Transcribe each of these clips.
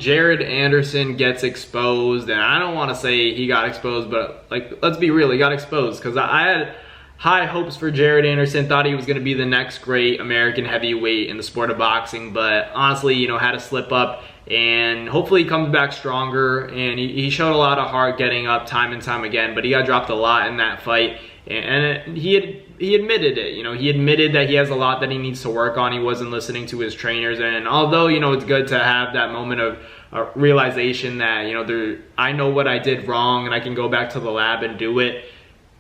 Jared Anderson gets exposed, and I don't want to say he got exposed, but like, let's be real, he got exposed because I had high hopes for Jared Anderson, thought he was going to be the next great American heavyweight in the sport of boxing, but honestly, you know, had to slip up, and hopefully he comes back stronger, and he showed a lot of heart getting up time and time again, but he got dropped a lot in that fight, and he admitted it. You know, he admitted that he has a lot that he needs to work on. He wasn't listening to his trainers, and although, you know, it's good to have that moment of realization that, you know, I know what I did wrong and I can go back to the lab and do it.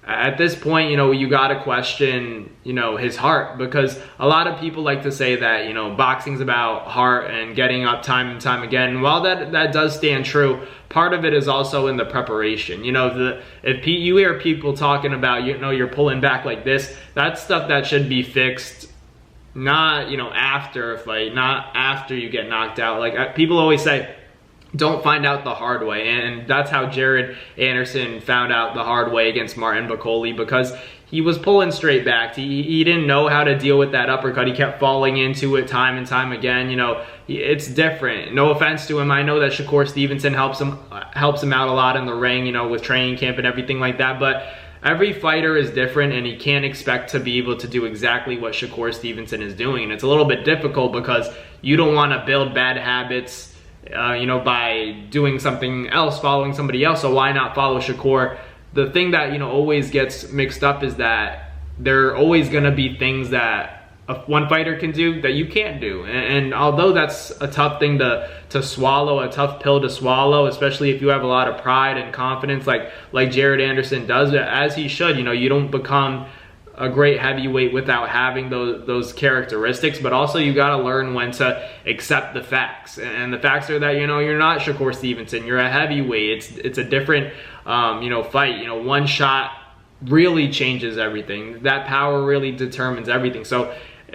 At this point, you know, you got to question, you know, his heart, because a lot of people like to say that, you know, boxing's about heart and getting up time and time again. And while that does stand true, part of it is also in the preparation. You know, if you hear people talking about, you know, you're pulling back like this, that's stuff that should be fixed, not, you know, after a fight, not after you get knocked out. Like, people always say, don't find out the hard way, and that's how Jared Anderson found out the hard way against Martin Bakole, because he was pulling straight back. He didn't know how to deal with that uppercut. He kept falling into it time and time again. You know, it's different. No offense to him. I know that Shakur Stevenson helps him out a lot in the ring, you know, with training camp and everything like that, but every fighter is different, and he can't expect to be able to do exactly what Shakur Stevenson is doing. And it's a little bit difficult because you don't want to build bad habits, you know, by doing something else, following somebody else. So why not follow Shakur? The thing that, you know, always gets mixed up is that there are always going to be things that one fighter can do that you can't do. And although that's a tough thing to swallow, a tough pill to swallow, especially if you have a lot of pride and confidence like Jared Anderson does, as he should. You know, you don't become a great heavyweight without having those characteristics, but also you got to learn when to accept the facts. And the facts are that, you know, you're not Shakur Stevenson, you're a heavyweight. It's a different you know, fight. You know, one shot really changes everything. That power really determines everything. So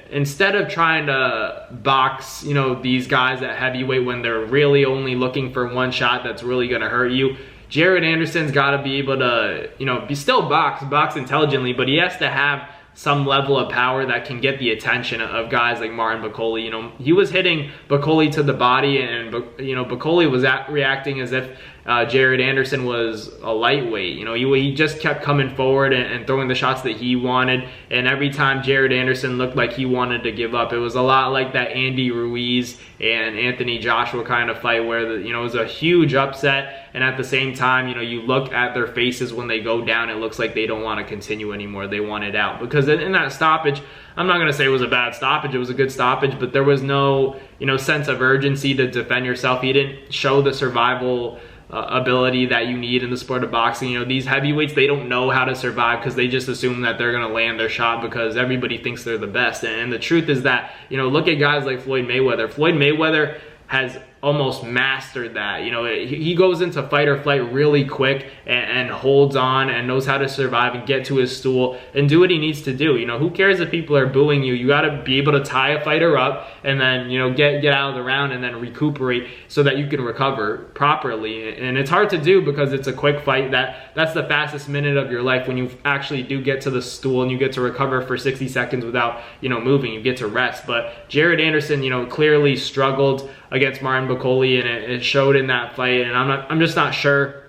instead of trying to box, you know, these guys at heavyweight when they're really only looking for one shot that's really going to hurt you, Jared Anderson's got to be able to, you know, still box intelligently, but he has to have some level of power that can get the attention of guys like Martin Bakole. You know, he was hitting Bakole to the body, and, you know, Bakole was reacting as if Jared Anderson was a lightweight. You know, he just kept coming forward and throwing the shots that he wanted, and every time Jared Anderson looked like he wanted to give up, it was a lot like that Andy Ruiz and Anthony Joshua kind of fight where, you know, it was a huge upset, and at the same time, you know, you look at their faces when they go down, it looks like they don't want to continue anymore. They want it out, because in that stoppage, I'm not going to say it was a bad stoppage, it was a good stoppage, but there was no, you know, sense of urgency to defend yourself. He didn't show the survival ability that you need in the sport of boxing. You know, these heavyweights, they don't know how to survive because they just assume that they're going to land their shot because everybody thinks they're the best. And the truth is that, you know, look at guys like Floyd Mayweather. Floyd Mayweather has almost mastered that. You know, he goes into fight or flight really quick and holds on and knows how to survive and get to his stool and do what he needs to do. You know, who cares if people are booing you? You got to be able to tie a fighter up and then, you know, get out of the round and then recuperate so that you can recover properly. And it's hard to do because it's a quick fight. That's the fastest minute of your life when you actually do get to the stool and you get to recover for 60 seconds without, you know, moving. You get to rest. But Jared Anderson, you know, clearly struggled against Martin Bakole, and it showed in that fight. And I'm just not sure,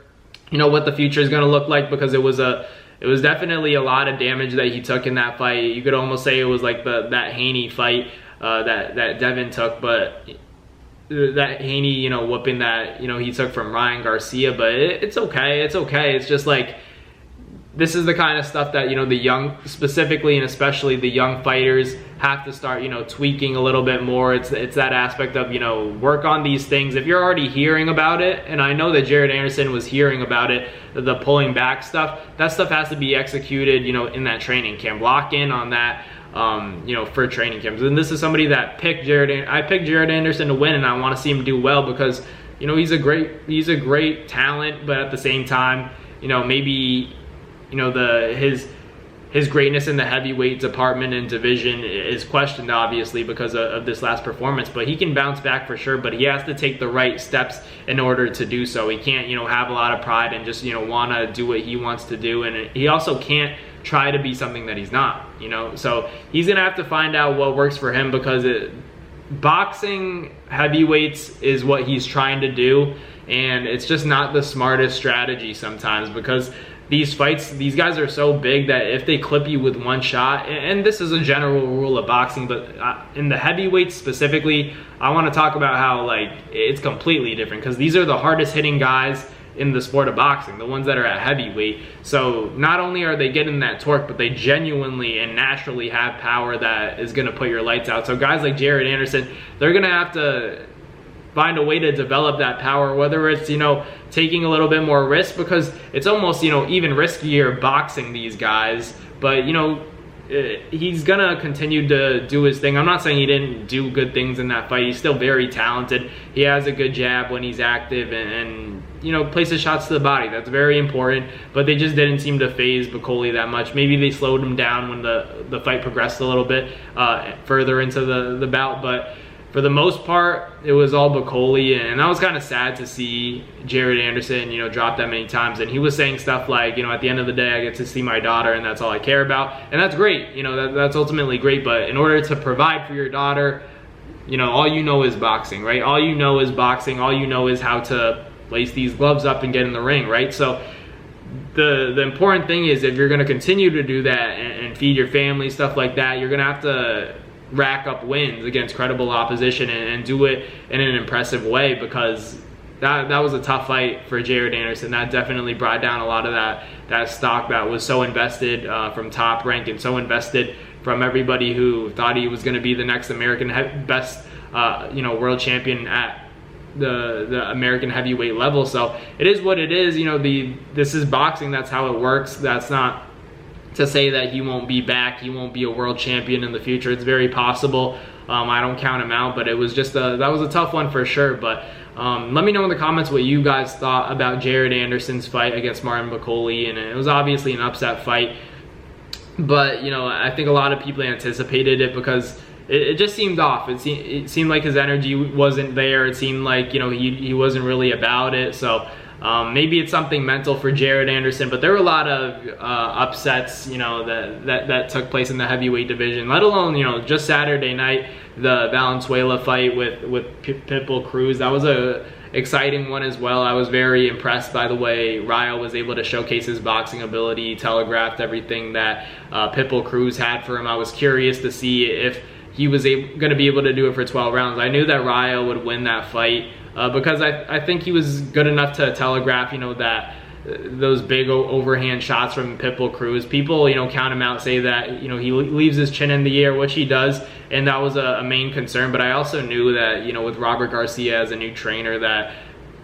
you know, what the future is going to look like, because it was definitely a lot of damage that he took in that fight. You could almost say it was like that Haney fight that Devin took, but that Haney, you know, whooping that, you know, he took from Ryan Garcia. But it's okay. It's okay. It's just like, this is the kind of stuff that, you know, the young, specifically and especially the young fighters have to start, you know, tweaking a little bit more. It's that aspect of, you know, work on these things. If you're already hearing about it, and I know that Jared Anderson was hearing about it, the pulling back stuff, that stuff has to be executed, you know, in that training camp. Lock in on that, you know, for training camps. And this is somebody that I picked Jared Anderson to win, and I want to see him do well because, you know, he's a great talent, but at the same time, you know, maybe, you know, his greatness in the heavyweight department and division is questioned, obviously, because of this last performance. But he can bounce back for sure, but he has to take the right steps in order to do so. He can't, you know, have a lot of pride and just, you know, want to do what he wants to do. And he also can't try to be something that he's not, you know. So he's going to have to find out what works for him, because boxing heavyweights is what he's trying to do, and it's just not the smartest strategy sometimes, because these fights, these guys are so big that if they clip you with one shot, and this is a general rule of boxing, but in the heavyweights specifically, I want to talk about how like it's completely different, because these are the hardest hitting guys in the sport of boxing, the ones that are at heavyweight. So not only are they getting that torque, but they genuinely and naturally have power that is going to put your lights out. So guys like Jared Anderson, they're going to have to find a way to develop that power, whether it's, you know, taking a little bit more risk, because it's almost, you know, even riskier boxing these guys. But, you know, he's gonna continue to do his thing. I'm not saying he didn't do good things in that fight. He's still very talented. He has a good jab when he's active, and you know, places shots to the body. That's very important. But they just didn't seem to phase Bakole that much. Maybe they slowed him down when the fight progressed a little bit further into the bout. But for the most part, it was all Bakole, and I was kind of sad to see Jared Anderson, you know, drop that many times. And he was saying stuff like, you know, at the end of the day, I get to see my daughter, and that's all I care about. And that's great, you know, that's ultimately great. But in order to provide for your daughter, you know, all you know is boxing, right? All you know is boxing. All you know is how to lace these gloves up and get in the ring, right? So the important thing is, if you're going to continue to do that and feed your family, stuff like that, you're going to have to rack up wins against credible opposition and do it in an impressive way, because that was a tough fight for Jared Anderson. That definitely brought down a lot of that stock that was so invested from Top Rank, and so invested from everybody who thought he was going to be the next American best you know, world champion at the American heavyweight level. So it is what it is. You know, this is boxing. That's how it works. That's not to say that he won't be back, he won't be a world champion in the future. It's very possible. I don't count him out, but it was just that was a tough one for sure. But let me know in the comments what you guys thought about Jared Anderson's fight against Martin Bakole, and it was obviously an upset fight. But, you know, I think a lot of people anticipated it, because it just seemed off. It seemed like his energy wasn't there. It seemed like, you know, he wasn't really about it. So maybe it's something mental for Jared Anderson, but there were a lot of upsets, you know, that took place in the heavyweight division, let alone, you know, just Saturday night, the Valenzuela fight with Pitbull Cruz. That was a exciting one as well. I was very impressed by the way Ryo was able to showcase his boxing ability, telegraphed everything that Pitbull Cruz had for him. I was curious to see if he was going to be able to do it for 12 rounds. I knew that Ryo would win that fight, because I think he was good enough to telegraph, you know, that those big overhand shots from Pitbull Cruz. People, you know, count him out, say that, you know, he leaves his chin in the air, which he does, and that was a main concern. But I also knew that, you know, with Robert Garcia as a new trainer, that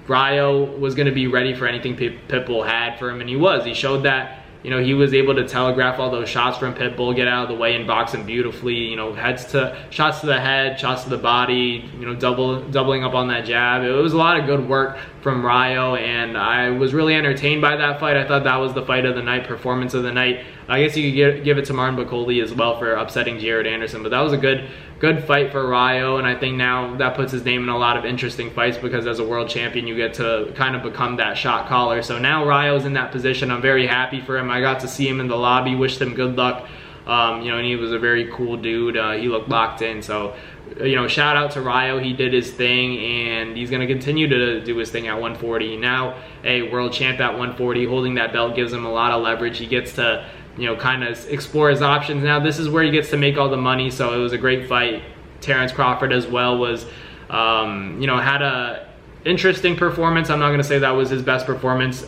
Ryo was going to be ready for anything Pitbull had for him, and he was. He showed that, you know, he was able to telegraph all those shots from Pitbull, get out of the way, and box him beautifully. You know, shots to the head, shots to the body, you know, doubling up on that jab. It was a lot of good work from Ryo, and I was really entertained by that fight. I thought that was the fight of the night, performance of the night. I guess you could give it to Martin Bakole as well for upsetting Jared Anderson, but that was a good fight for Ryo, and I think now that puts his name in a lot of interesting fights, because as a world champion you get to kind of become that shot caller. So now Ryo's in that position. I'm very happy for him. I got to see him in the lobby, wished him good luck. You know, and he was a very cool dude. He looked locked in. So, you know, shout out to Ryo. He did his thing, and he's going to continue to do his thing at 140. Now a world champ at 140, holding that belt gives him a lot of leverage. He gets to, you know, kind of explore his options. Now this is where he gets to make all the money. So it was a great fight. Terrence Crawford as well was, you know, had a interesting performance. I'm not going to say that was his best performance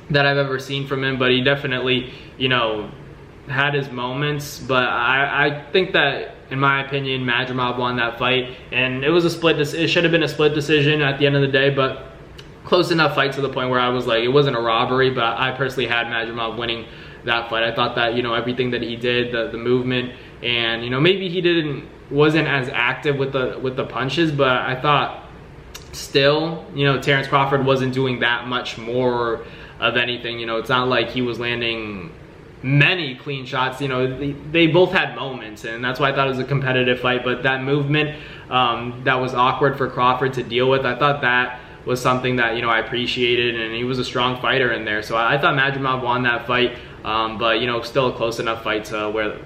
that I've ever seen from him, but he definitely, you know, had his moments. But I think that, in my opinion, Madrimov won that fight, and it was a split. It should have been a split decision at the end of the day, but close enough fight to the point where I was like, it wasn't a robbery. But I personally had Madrimov winning that fight. I thought that, you know, everything that he did, the movement, and, you know, maybe he wasn't as active with the punches, but I thought still, you know, Terrence Crawford wasn't doing that much more of anything. You know, it's not like he was landing many clean shots. You know, they both had moments, and that's why I thought it was a competitive fight. But that movement that was awkward for Crawford to deal with, I thought that was something that, you know, I appreciated, and he was a strong fighter in there. So I thought Madrimov won that fight, but, you know, still a close enough fight to where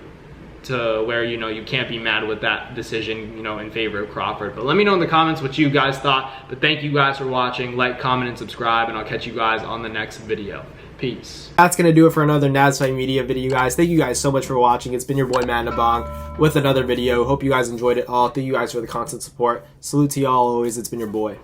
to where, you know, you can't be mad with that decision, you know, in favor of Crawford. But let me know in the comments what you guys thought. But thank you guys for watching. Like, comment, and subscribe, and I'll catch you guys on the next video. Peace. That's going to do it for another NASFIGHT Media video, guys. Thank you guys so much for watching. It's been your boy, Madrimov, with another video. Hope you guys enjoyed it all. Thank you guys for the constant support. Salute to y'all always. It's been your boy.